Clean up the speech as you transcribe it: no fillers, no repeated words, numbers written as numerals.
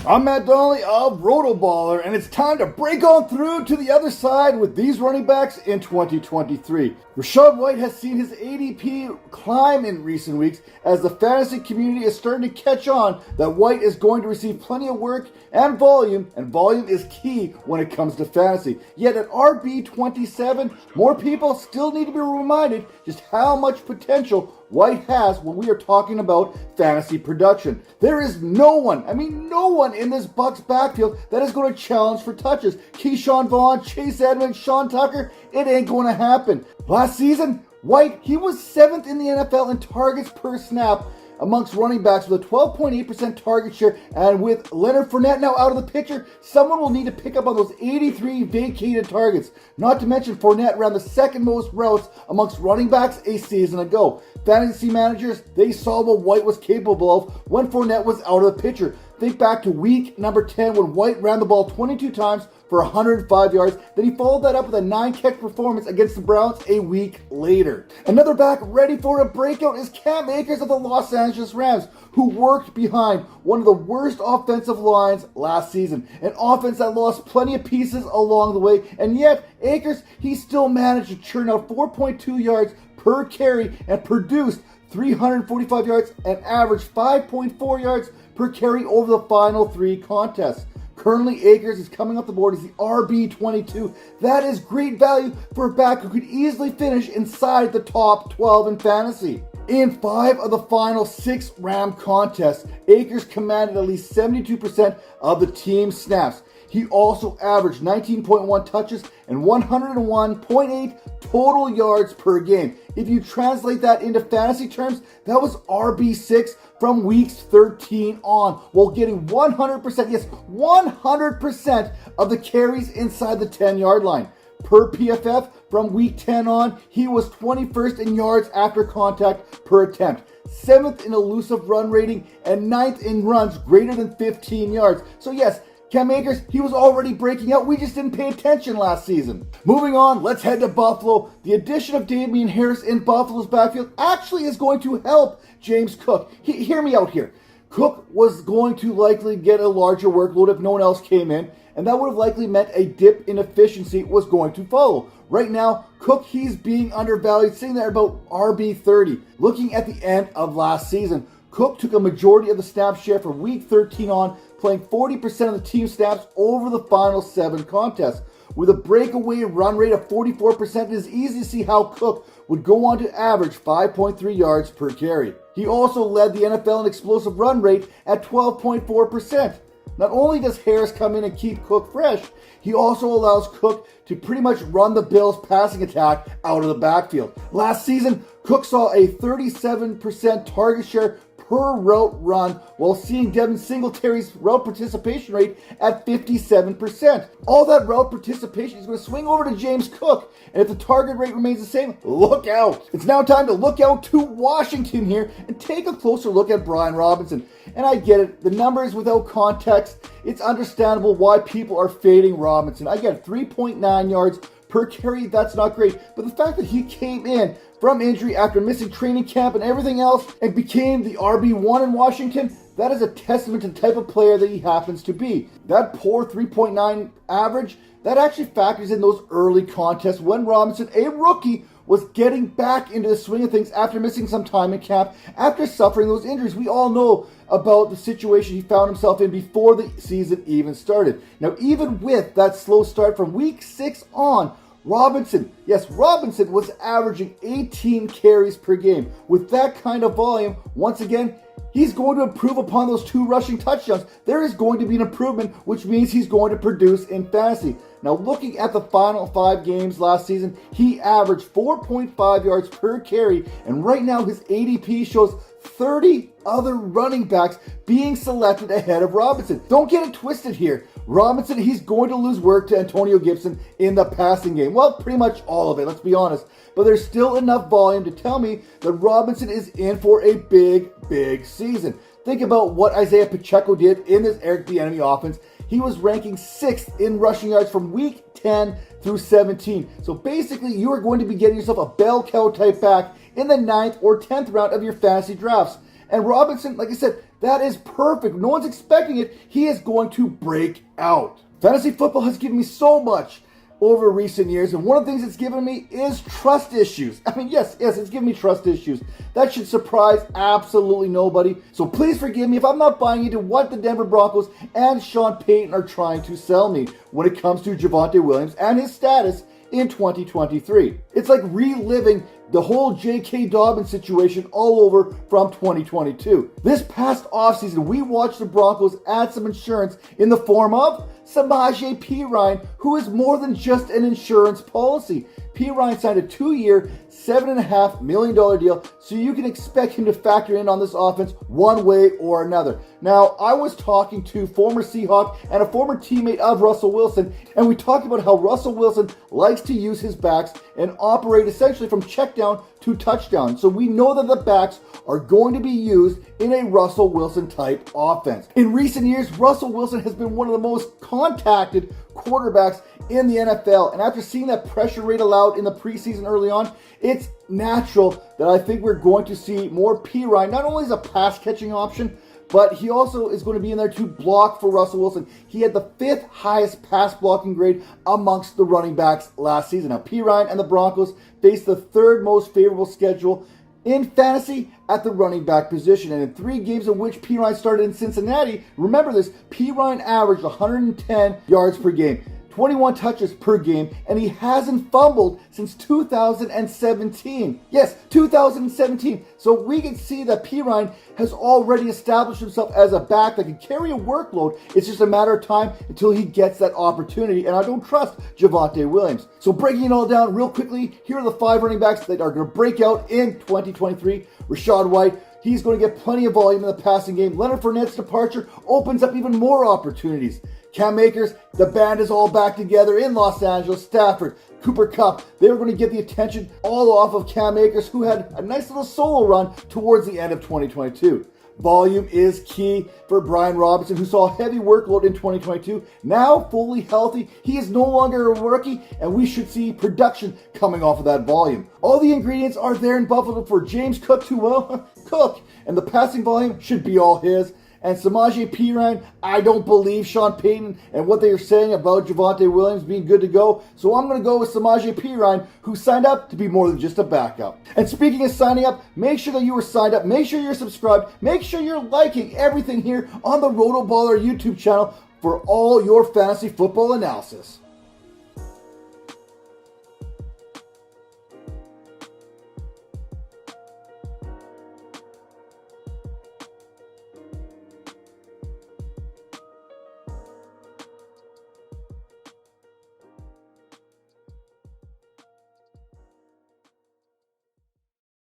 I'm Matt Donnelly of RotoBaller, and it's time to break on through to the other side with these running backs in 2023. Rachaad White has seen his ADP climb in recent weeks as the fantasy community is starting to catch on that White is going to receive plenty of work and volume is key when it comes to fantasy. Yet at RB27, more people still need to be reminded just how much potential White has when we are talking about fantasy production. There is no one in this Bucs backfield that is going to challenge for touches. Keyshawn Vaughn, Chase Edmonds, Sean Tucker, it ain't going to happen. Last season, White, he was 7th in the NFL in targets per snap amongst running backs with a 12.8% target share, and with Leonard Fournette now out of the picture, someone will need to pick up on those 83 vacated targets. Not to mention Fournette ran the second most routes amongst running backs a season ago. Fantasy managers, they saw what White was capable of when Fournette was out of the picture. Think back to week number 10 when White ran the ball 22 times for 105 yards. Then he followed that up with a 9-catch performance against the Browns a week later. Another back ready for a breakout is Cam Akers of the Los Angeles Rams, who worked behind one of the worst offensive lines last season. An offense that lost plenty of pieces along the way, and yet Akers, he still managed to churn out 4.2 yards per carry and produced 345 yards and averaged 5.4 yards per carry over the final 3 contests. Currently, Akers is coming up the board as the RB22. That is great value for a back who could easily finish inside the top 12 in fantasy. In 5 of the final 6 Ram contests, Akers commanded at least 72% of the team's snaps. He also averaged 19.1 touches and 101.8 total yards per game. If you translate that into fantasy terms, that was RB6 from weeks 13 on, while getting 100% of the carries inside the 10-yard line. Per PFF, from week 10 on, he was 21st in yards after contact per attempt, 7th in elusive run rating, and 9th in runs greater than 15 yards. So yes, Cam Akers, he was already breaking out. We just didn't pay attention last season. Moving on, let's head to Buffalo. The addition of Damian Harris in Buffalo's backfield actually is going to help James Cook. Hear me out here. Cook was going to likely get a larger workload if no one else came in, and that would have likely meant a dip in efficiency was going to follow. Right now, Cook, he's being undervalued, sitting there about RB30. Looking at the end of last season, Cook took a majority of the snap share from week 13 on, playing 40% of the team snaps over the final 7 contests. With a breakaway run rate of 44%, it is easy to see how Cook would go on to average 5.3 yards per carry. He also led the NFL in explosive run rate at 12.4%. Not only does Harris come in and keep Cook fresh, he also allows Cook to pretty much run the Bills' passing attack out of the backfield. Last season, Cook saw a 37% target share per route run, while seeing Devin Singletary's route participation rate at 57%. All that route participation is going to swing over to James Cook, and if the target rate remains the same, look out. It's now time to look out to Washington here and take a closer look at Brian Robinson. And I get it, the numbers without context, it's understandable why people are fading Robinson. I get it, 3.9 yards per carry, that's not great, but the fact that he came in from injury after missing training camp and everything else and became the RB1 in Washington, that is a testament to the type of player that he happens to be. That poor 3.9 average, that actually factors in those early contests when Robinson, a rookie, was getting back into the swing of things after missing some time in camp, after suffering those injuries. We all know about the situation he found himself in before the season even started. Now, even with that slow start from week 6 on, Robinson was averaging 18 carries per game. With that kind of volume, once again, he's going to improve upon those 2 rushing touchdowns. There is going to be an improvement, which means he's going to produce in fantasy. Now, looking at the final 5 games last season, he averaged 4.5 yards per carry, and right now his ADP shows 30 other running backs being selected ahead of Robinson. Don't get it twisted here. Robinson, he's going to lose work to Antonio Gibson in the passing game. Well, pretty much all of it, let's be honest. But there's still enough volume to tell me that Robinson is in for a big season. Think about what Isaiah Pacheco did in this Eric Bieniemy offense. He was ranking 6th in rushing yards from week 10 through 17. So basically, you are going to be getting yourself a bell cow type back in the 9th or 10th round of your fantasy drafts. And Robinson, like I said, that is perfect. No one's expecting it. He is going to break out. Fantasy football has given me so much over recent years, and one of the things it's given me is trust issues. I mean, yes, it's given me trust issues. That should surprise absolutely nobody. So please forgive me if I'm not buying into what the Denver Broncos and Sean Payton are trying to sell me when it comes to Javonte Williams and his status in 2023. It's like reliving the whole J.K. Dobbins situation all over from 2022. This past offseason, we watched the Broncos add some insurance in the form of Samaje Perine, who is more than just an insurance policy. Perine signed a 2-year, $7.5 million deal, so you can expect him to factor in on this offense one way or another. Now, I was talking to former Seahawk and a former teammate of Russell Wilson, and we talked about how Russell Wilson likes to use his backs and operate essentially from check down to touchdown. So we know that the backs are going to be used in a Russell Wilson type offense. In recent years, Russell Wilson has been one of the most contacted quarterbacks in the NFL. And after seeing that pressure rate allowed in the preseason early on, it's natural that I think we're going to see more Perine, not only as a pass catching option, but he also is going to be in there to block for Russell Wilson. He had the 5th highest pass blocking grade amongst the running backs last season. Now, Perine and the Broncos face the 3rd most favorable schedule in fantasy at the running back position. And in 3 games in which Perine started in Cincinnati, remember this, Perine averaged 110 yards per game, 21 touches per game, and he hasn't fumbled since 2017. Yes, 2017. So we can see that Perine has already established himself as a back that can carry a workload. It's just a matter of time until he gets that opportunity, and I don't trust Javonte Williams. So breaking it all down real quickly, here are the 5 running backs that are going to break out in 2023. Rachaad White, he's going to get plenty of volume in the passing game. Leonard Fournette's departure opens up even more opportunities. Cam Akers, the band is all back together in Los Angeles. Stafford, Cooper Kupp, they're going to get the attention all off of Cam Akers, who had a nice little solo run towards the end of 2022. Volume is key for Brian Robinson, who saw a heavy workload in 2022. Now fully healthy, he is no longer a rookie, and we should see production coming off of that volume. All the ingredients are there in Buffalo for James Cook to, well, cook, and the passing volume should be all his. And Samaje Perine, I don't believe Sean Payton and what they are saying about Javonte Williams being good to go. So I'm going to go with Samaje Perine, who signed up to be more than just a backup. And speaking of signing up, make sure that you are signed up. Make sure you're subscribed. Make sure you're liking everything here on the RotoBaller YouTube channel for all your fantasy football analysis.